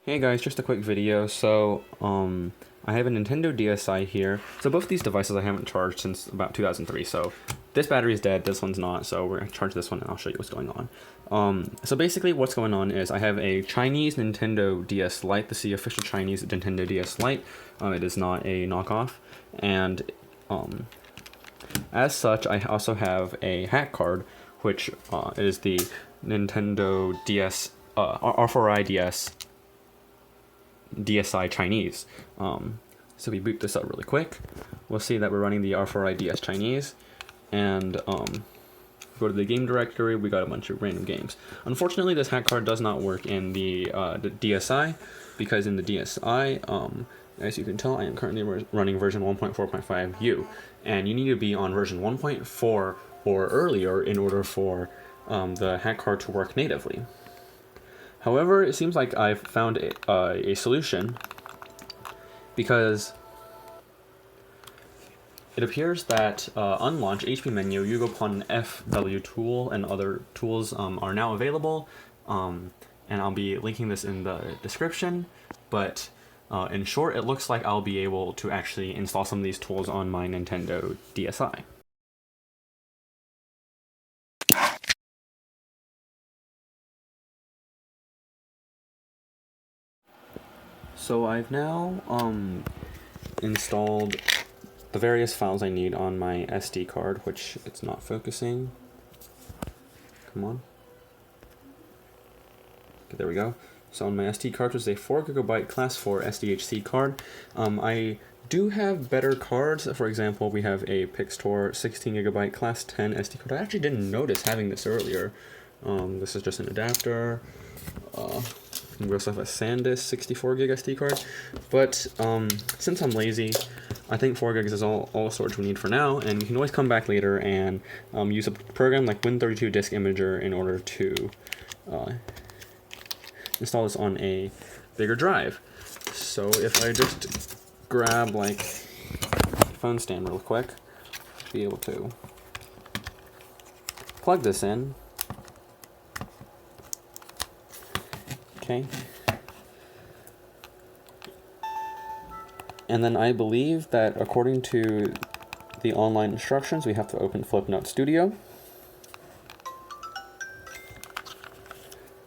Hey guys, just a quick video. I have a Nintendo DSi here. So both these devices I haven't charged since about 2003. So this battery is dead, this one's not. So we're gonna charge this one and I'll show you what's going on. So basically what's going on is I have a Chinese Nintendo DS Lite. This is the official Chinese Nintendo DS Lite. It is not a knockoff. And as such, I also have a hack card, which is the Nintendo DS, R4i DS DSi Chinese. So we boot this up really quick. We'll see that we're running the R4i DS Chinese, and go to the game directory. We got a bunch of random games. Unfortunately, this hack card does not work in the DSi, because in the DSi, as you can tell, I am currently running version 1.4.5U, and you need to be on version 1.4 or earlier in order for the hack card to work natively. However, it seems like I've found a solution, because it appears that unlaunch HP menu, you go upon an FW tool, and other tools are now available, and I'll be linking this in the description, but in short, it looks like I'll be able to actually install some of these tools on my Nintendo DSi. So I've now installed the various files I need on my SD card, which it's not focusing. Come on. Okay, there we go. So on my SD card was a 4GB class 4 SDHC card. I do have better cards. For example, we have a Pixtor 16GB class 10 SD card. I actually didn't notice having this earlier. This is just an adapter. We also have a SanDisk 64GB SD card, but since I'm lazy, I think 4GB is all the storage we need for now, and we can always come back later and use a program like Win32 Disk Imager in order to install this on a bigger drive. So if I just grab like a phone stand real quick, be able to plug this in. Okay. And then I believe that according to the online instructions, we have to open Flipnote Studio.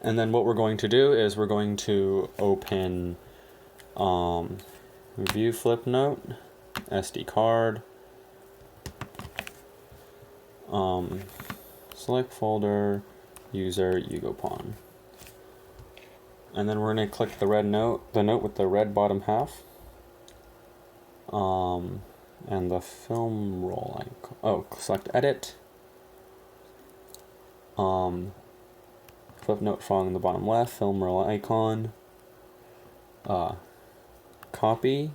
And then what we're going to do is we're going to open View Flipnote, SD card, select folder, user, Ugopon. And then we're going to click the note with the red bottom half, and the film roll icon. Oh, select edit. Flipnote frog in the bottom left, film roll icon. Copy.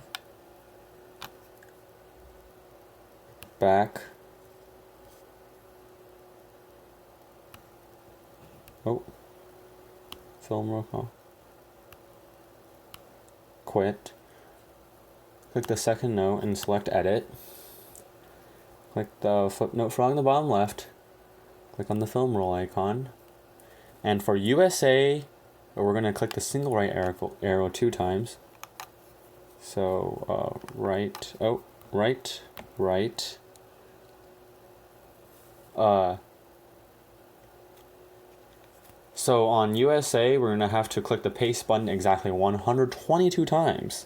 Back. Oh. Film roll call. Quit. Click the second note and select edit. Click the Flipnote frog in the bottom left. Click on the film roll icon. And for USA, we're going to click the single right arrow 2 times. So right. So on USA, we're going to have to click the paste button exactly 122 times.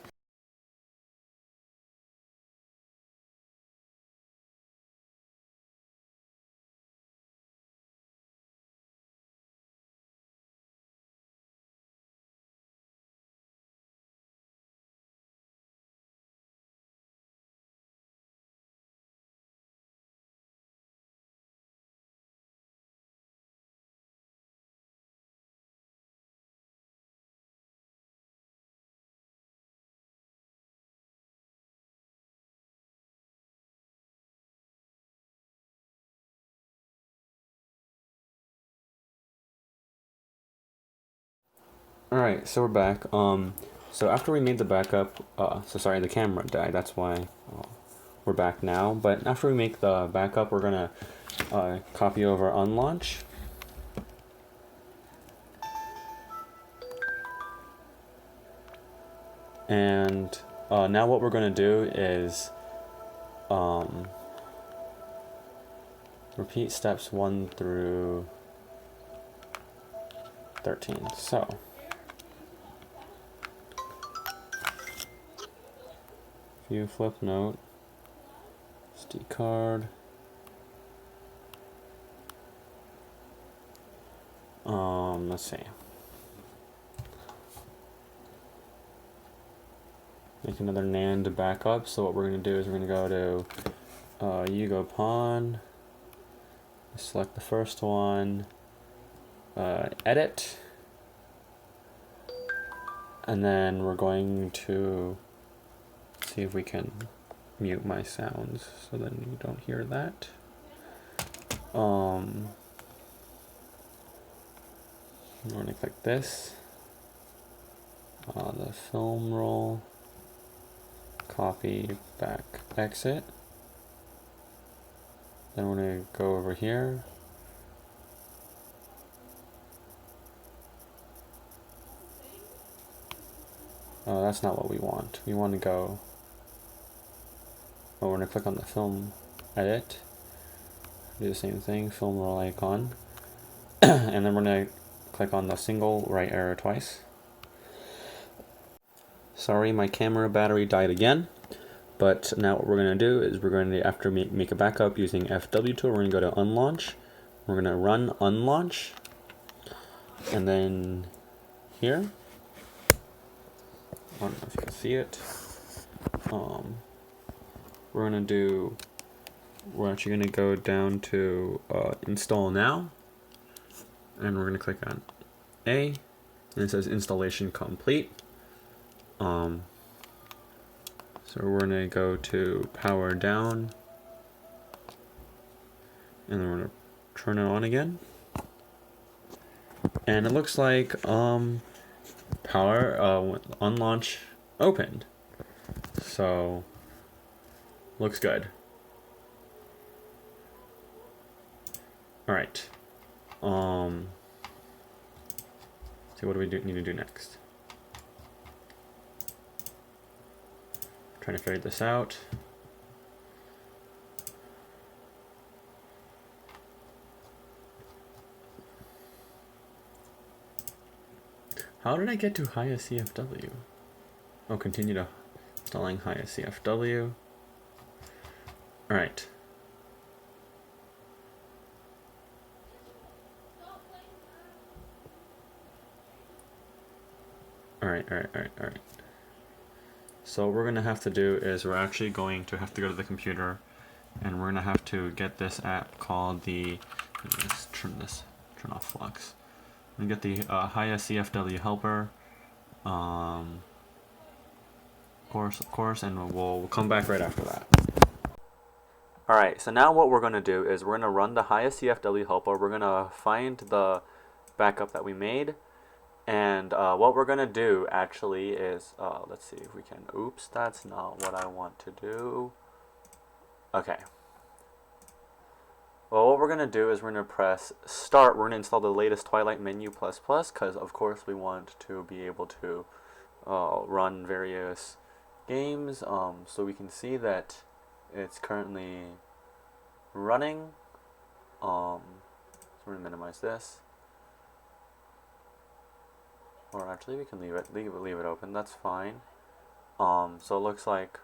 Alright, so we're back. So after we made the backup, the camera died, that's why we're back now. But after we make the backup, we're gonna copy over unlaunch. And now what we're going to do is repeat steps 1 through 13. So view flip note, SD card, let's see, make another NAND backup. So what we're going to do is we're going to go to Yugo Pawn, select the first one, edit, and then we're going to see if we can mute my sounds so then you don't hear that. We're going to click this, the film roll, copy, back, exit. Then we're going to go over here. Oh, that's not what we want. We want to go, we're going to click on the film edit, do the same thing, film roll icon, and then we're going to click on the single right arrow twice. Sorry, my camera battery died again, but now what we're going to do is we're going to, after make a backup using FW tool, we're going to go to unlaunch. We're going to run unlaunch, and then here, I don't know if you can see it, we're actually going to go down to install now, and we're going to click on A, and it says installation complete. So we're going to go to power down, and then we're going to turn it on again, and it looks like power unlaunch opened, so looks good. All right. So what do we need to do next? Trying to figure this out. How did I get to highest CFW? Oh, continue to installing highest CFW. All right. All right. So what we're going to have to do is we're actually going to have to go to the computer, and we're going to have to get this app called the, let's turn off Flux. And get the highest CFW helper, of course, and we'll come back right after that. All right, so now what we're going to do is we're going to run the highest CFW helper. We're going to find the backup that we made. And what we're going to do actually is, let's see if we can, oops, that's not what I want to do. Okay. Well, what we're going to do is we're going to press start. We're going to install the latest Twilight menu++, because of course we want to be able to run various games, so we can see that it's currently running. So we're going to minimize this. Or actually, we can leave it open. That's fine. So it looks like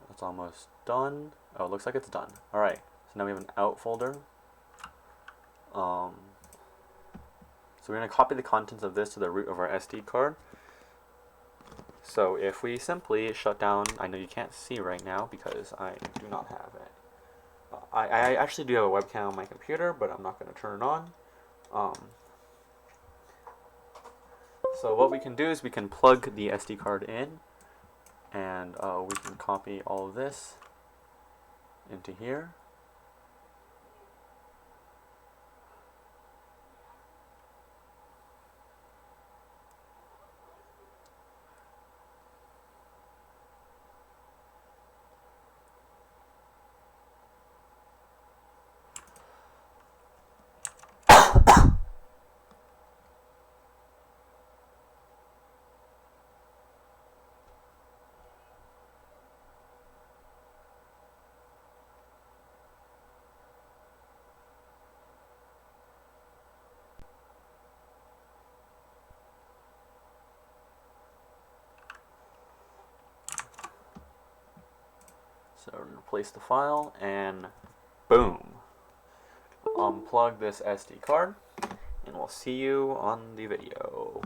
it's almost done. Oh, it looks like it's done. All right. So now we have an out folder. So we're going to copy the contents of this to the root of our SD card. So if we simply shut down, I know you can't see right now because I do not have it. I actually do have a webcam on my computer, but I'm not going to turn it on. So what we can do is we can plug the SD card in, and we can copy all of this into here. replace the file, and boom. Unplug this SD card, and we'll see you on the video.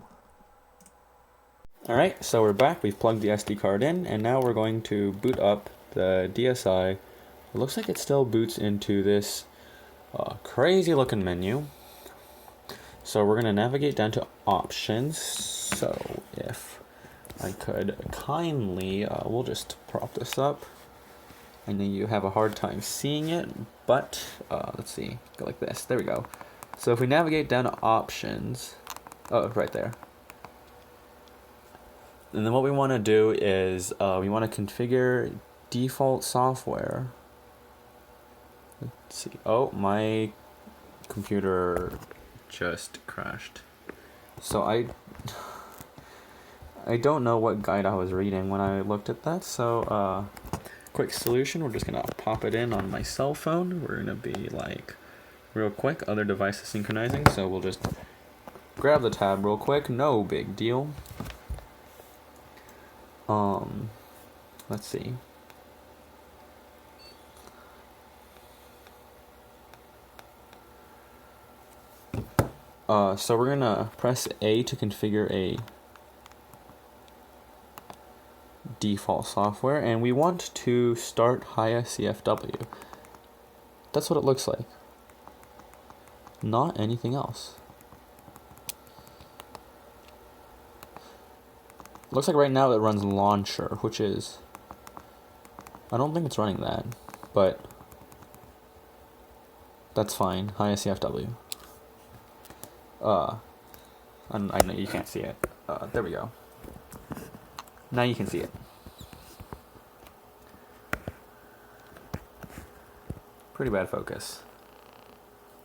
Alright, so we're back. We've plugged the SD card in, and now we're going to boot up the DSi. It looks like it still boots into this crazy looking menu. So we're going to navigate down to options. So if I could kindly, we'll just prop this up. I know you have a hard time seeing it, but let's see, go like this. There we go. So if we navigate down to options, oh, right there. And then what we want to do is we want to configure default software. Let's see. Oh, my computer just crashed. So I don't know what guide I was reading when I looked at that. So quick solution, we're just gonna pop it in on my cell phone. We're gonna be like real quick, other devices synchronizing. So we'll just grab the tab real quick, no big deal. Let's see. So we're gonna press A to configure a default software, and we want to start HiCFW. That's what it looks like. Not anything else. Looks like right now it runs launcher, which is, I don't think it's running that, but that's fine. HiCFW. I know you can't see it. There we go. Now you can see it. Pretty bad focus.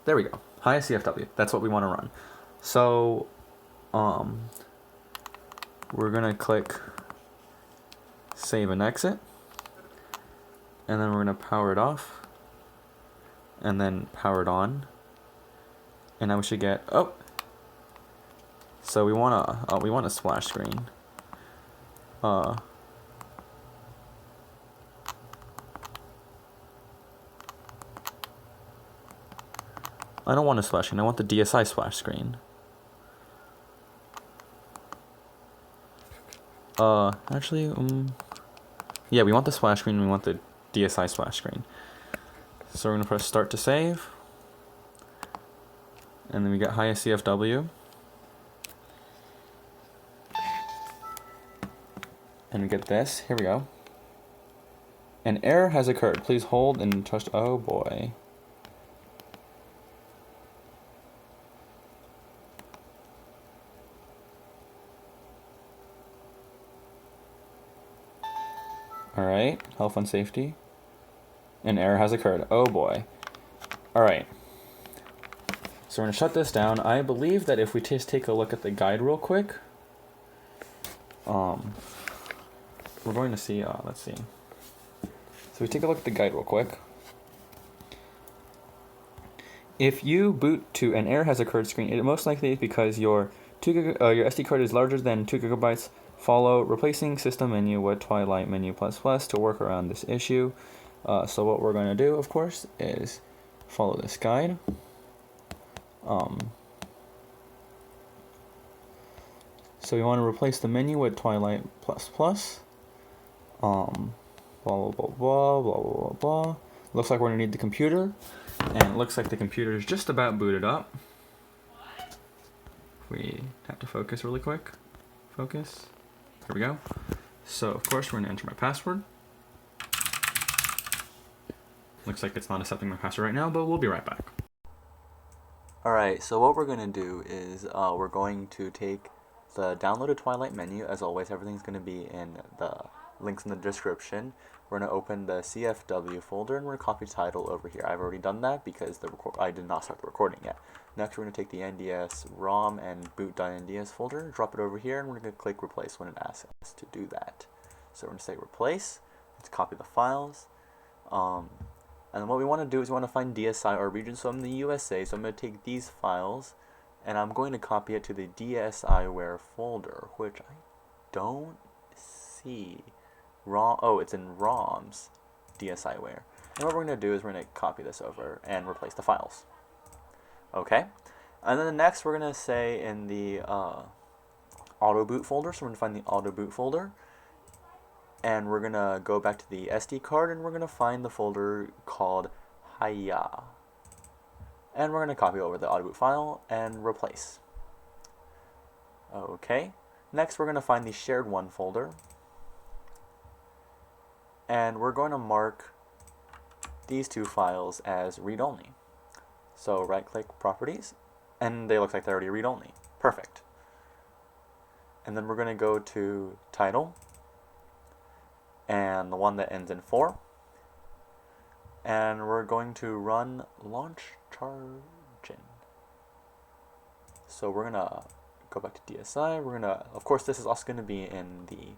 There we go. HiCFW. That's what we want to run. So, we're gonna click save and exit, and then we're gonna power it off, and then power it on, and now we should get, oh, so we want a splash screen. I don't want a splash screen, I want the DSi splash screen. Actually, yeah, we want the splash screen, we want the DSi splash screen. So we're gonna press start to save, and then we get HiCFW, and we get this. Here we go. An error has occurred. Please hold and trust. Oh boy. Alright, health and safety. An error has occurred. Oh boy. Alright. So we're going to shut this down. I believe that if we just take a look at the guide real quick, we're going to see, let's see. So we take a look at the guide real quick. If you boot to an error has occurred screen, it most likely is because your your SD card is larger than 2 gigabytes. Follow replacing system menu with Twilight menu ++ to work around this issue. So what we're going to do, of course, is follow this guide. So we want to replace the menu with Twilight ++. Blah blah blah blah blah blah blah. Looks like we're going to need the computer, and it looks like the computer is just about booted up. We have to focus really quick. Focus. There we go. So, of course, we're going to enter my password. Looks like it's not accepting my password right now, but we'll be right back. Alright, so what we're going to do is we're going to take the downloaded Twilight menu. As always, everything's going to be in the links in the description. We're going to open the CFW folder, and we're going to copy the title over here. I've already done that because I did not start the recording yet. Next, we're going to take the NDS ROM and boot.nds folder, drop it over here, and we're going to click replace when it asks us to do that. So we're going to say replace. Let's copy the files. And then what we want to do is we want to find DSi or region. So I'm in the USA, so I'm going to take these files, and I'm going to copy it to the Dsiware folder, which I don't see. Oh, it's in ROMs. Dsiware. And what we're going to do is we're going to copy this over and replace the files. Okay? And then the next we're going to say in the Autoboot folder, so we're going to find the Autoboot folder. And we're going to go back to the SD card and we're going to find the folder called Hiya. And we're going to copy over the Autoboot file and replace. Okay. Next we're going to find the shared one folder. And we're going to mark these two files as read-only. So right-click Properties, and they look like they're already read-only. Perfect. And then we're going to go to Title, and the one that ends in 4. And we're going to run launch chargin. So we're going to go back to DSi. We're going to, of course, this is also going to be in the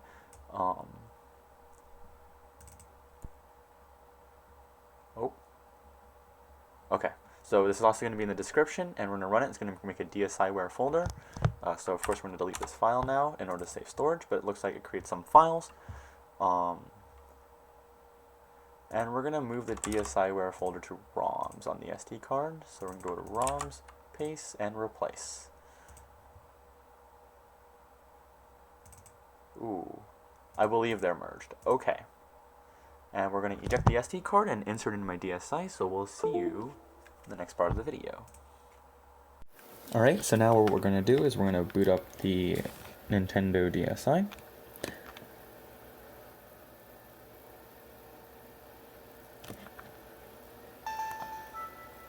okay, so this is also going to be in the description, and we're going to run it. It's going to make a Dsiware folder. So of course we're going to delete this file now in order to save storage, but it looks like it creates some files. And we're going to move the Dsiware folder to ROMs on the SD card. So we're going to go to ROMs, paste, and replace. Ooh, I believe they're merged. Okay. And we're going to eject the SD card and insert it into my DSi, so we'll see you in the next part of the video. Alright, so now what we're going to do is we're going to boot up the Nintendo DSi.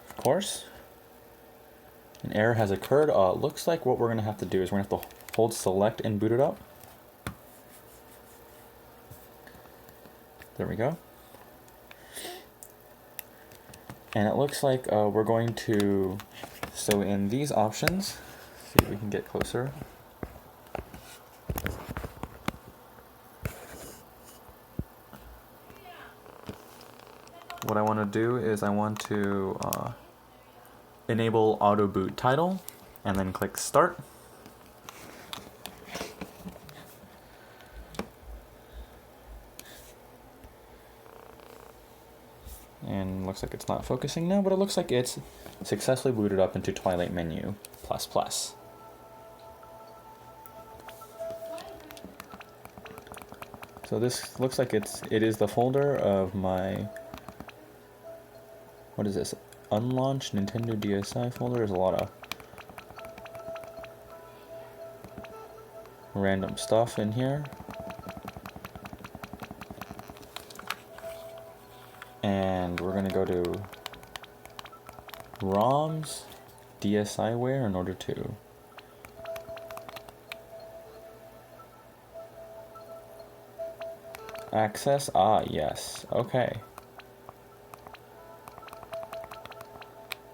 Of course, an error has occurred. Looks like what we're going to have to do is we're going to have to hold select and boot it up. There we go. And it looks like we're going to, so in these options, see if we can get closer. What I want to do is I want to enable Autoboot title and then click Start. And looks like it's not focusing now, but it looks like it's successfully booted up into Twilight Menu++. So this looks like it is the folder of my, what is this, unlaunched Nintendo DSi folder. There's a lot of random stuff in here. And we're going to go to ROMs, Dsiware in order to access. Yes. Okay.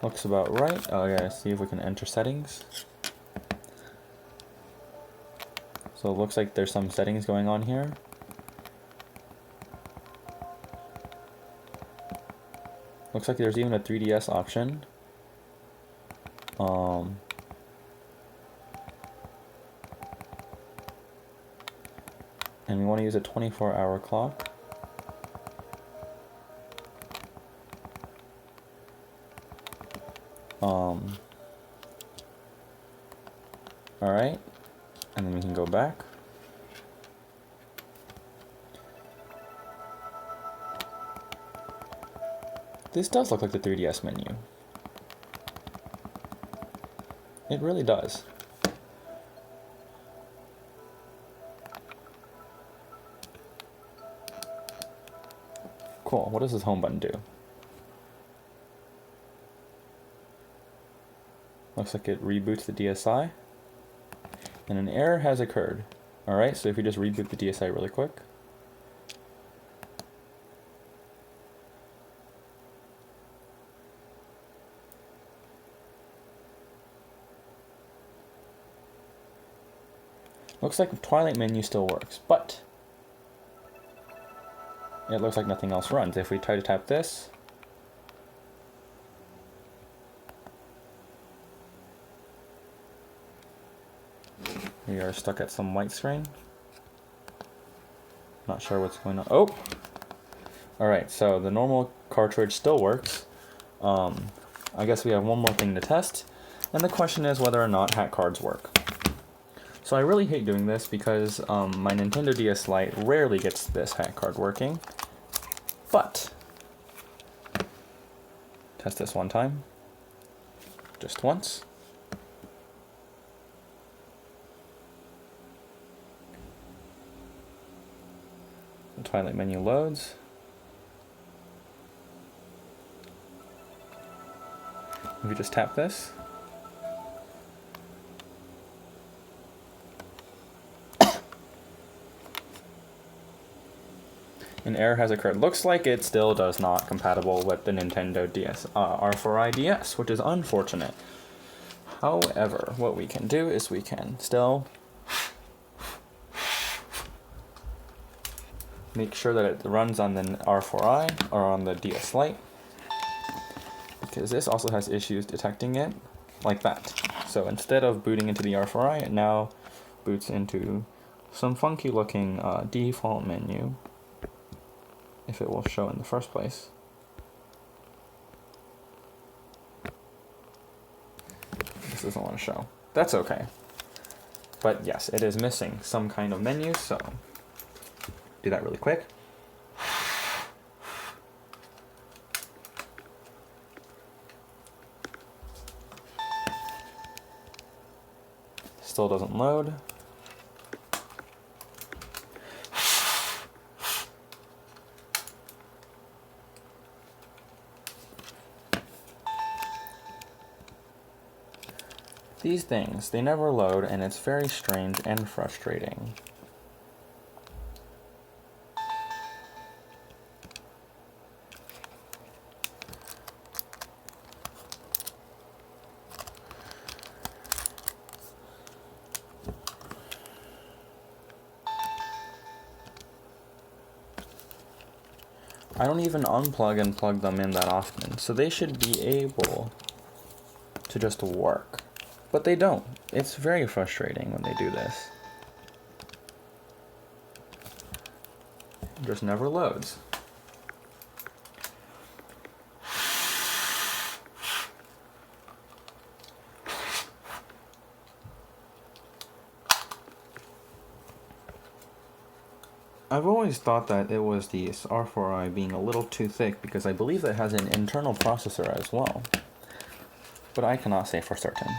Looks about right. Oh yeah, see if we can enter settings. So it looks like there's some settings going on here. Looks like there's even a 3DS option. And we want to use a 24-hour clock. Alright, and then we can go back. This does look like the 3DS menu. It really does. Cool, what does this home button do? Looks like it reboots the DSi. And an error has occurred. Alright, so if we just reboot the DSi really quick. Looks like the Twilight menu still works, but it looks like nothing else runs. If we try to tap this, we are stuck at some white screen. Not sure what's going on. Oh! Alright, so the normal cartridge still works. I guess we have one more thing to test, and the question is whether or not hack cards work. So I really hate doing this because my Nintendo DS Lite rarely gets this hack card working, but test this one time, just once. The Twilight menu loads. If you just tap this, an error has occurred. Looks like it still does not compatible with the Nintendo R4i DS, which is unfortunate. However, what we can do is we can still make sure that it runs on the R4i or on the DS Lite, because this also has issues detecting it like that. So instead of booting into the R4i, it now boots into some funky looking default menu, if it will show in the first place. This doesn't want to show. That's okay. But yes, it is missing some kind of menu, so do that really quick. Still doesn't load. These things, they never load, and it's very strange and frustrating. I don't even unplug and plug them in that often, so they should be able to just work. But they don't. It's very frustrating when they do this. It just never loads. I've always thought that it was the R4i being a little too thick because I believe it has an internal processor as well. But I cannot say for certain.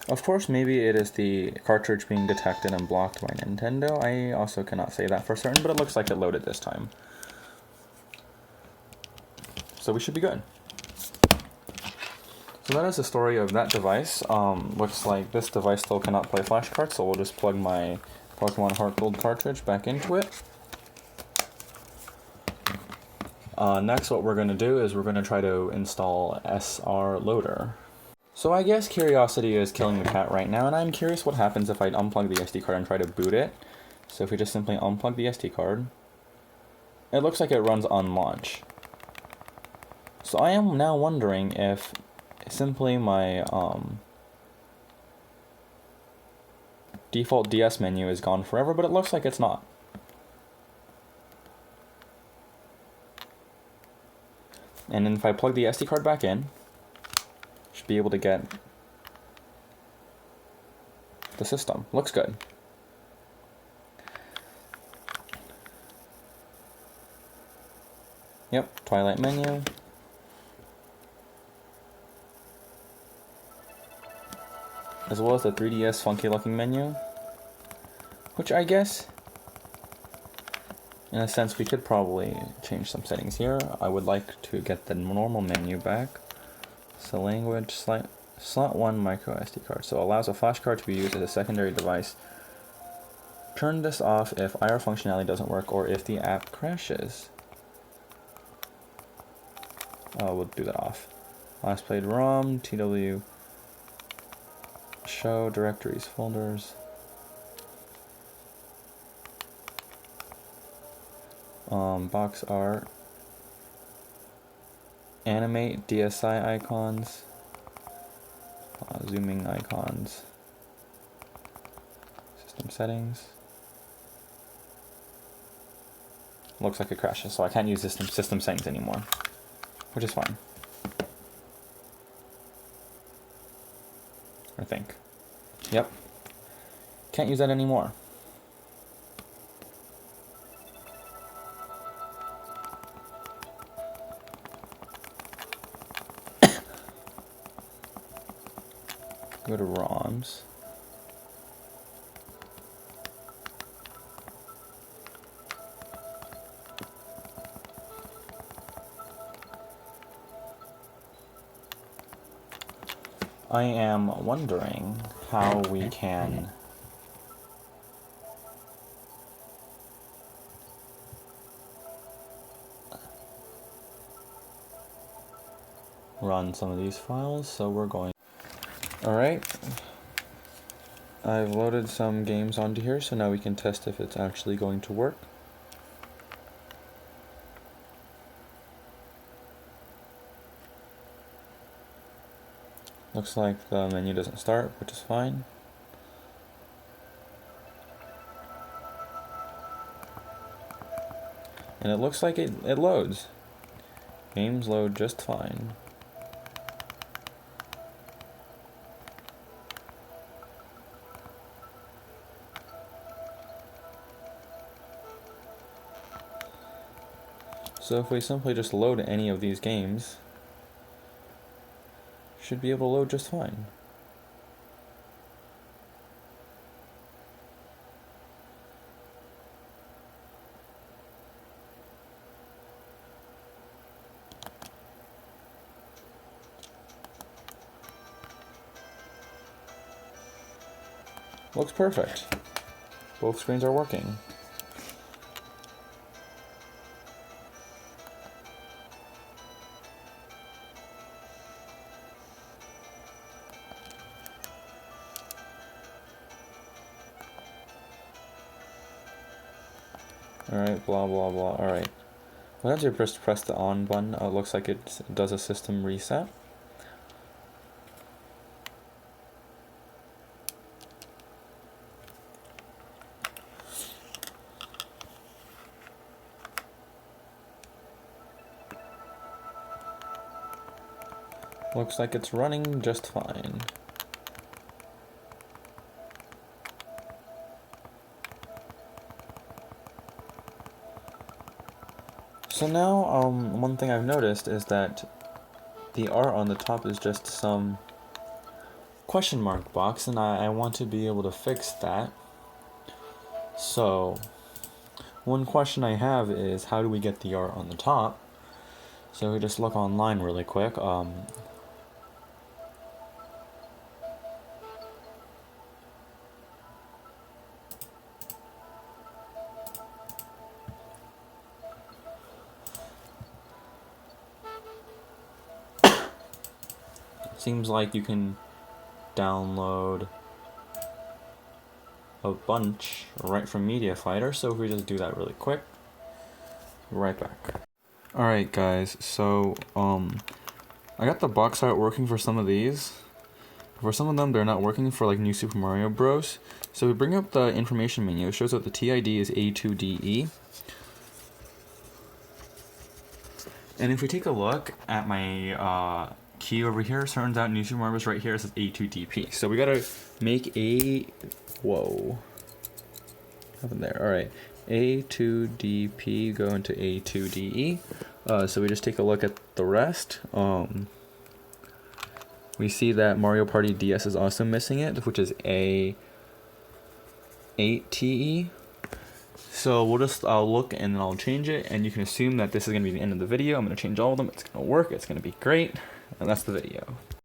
Of course, maybe it is the cartridge being detected and blocked by Nintendo. I also cannot say that for certain, but it looks like it loaded this time. So we should be good. So that is the story of that device. Looks like this device still cannot play flashcards, so we'll just plug my Pokemon Heart Gold cartridge back into it. Next, what we're going to do is we're going to try to install SR Loader. So I guess curiosity is killing the cat right now, and I'm curious what happens if I unplug the SD card and try to boot it. So if we just simply unplug the SD card, it looks like it runs on launch. So I am now wondering if simply my default DS menu is gone forever, but it looks like it's not. And then if I plug the SD card back in, should be able to get the system. Looks good. Yep, Twilight menu. As well as the 3DS funky looking menu. Which I guess, in a sense, we could probably change some settings here. I would like to get the normal menu back. So language, slot 1 micro SD card. So allows a flash card to be used as a secondary device. Turn this off if IR functionality doesn't work or if the app crashes. We'll do that off. Last played ROM, TW, show, directories, folders. Box art. Animate DSi icons. Zooming icons. System settings. Looks like it crashes, so I can't use system settings anymore, which is fine. I think. Yep. Can't use that anymore. Go to ROMs. I am wondering how we can run some of these files, so we're going. Alright, I've loaded some games onto here, so now we can test if it's actually going to work. Looks like the menu doesn't start, which is fine. And it looks like it loads. Games load just fine. So if we simply just load any of these games, should be able to load just fine. Looks perfect. Both screens are working. Alright, blah blah blah. Alright. Once you press the on button, it looks like it does a system reset. Looks like it's running just fine. So now, one thing I've noticed is that the R on the top is just some question mark box, and I want to be able to fix that. So, one question I have is, how do we get the R on the top? So we just look online really quick. Seems like you can download a bunch right from Media Fighter, so if we just do that really quick, right back. Alright guys, so I got the box art working for some of these. For some of them they're not working, for like New Super Mario Bros. So we bring up the information menu. It shows that the TID is A2DE. And if we take a look at my key over here, turns out New Super Mario Bros. Right here says A2DP. So we gotta make a, whoa, what happened there? Alright, A2DP go into A2DE. So we just take a look at the rest. We see that Mario Party DS is also missing it, which is A8TE. So I'll look and then I'll change it, and you can assume that this is going to be the end of the video. I'm going to change all of them. It's going to work. It's going to be great. And that's the video.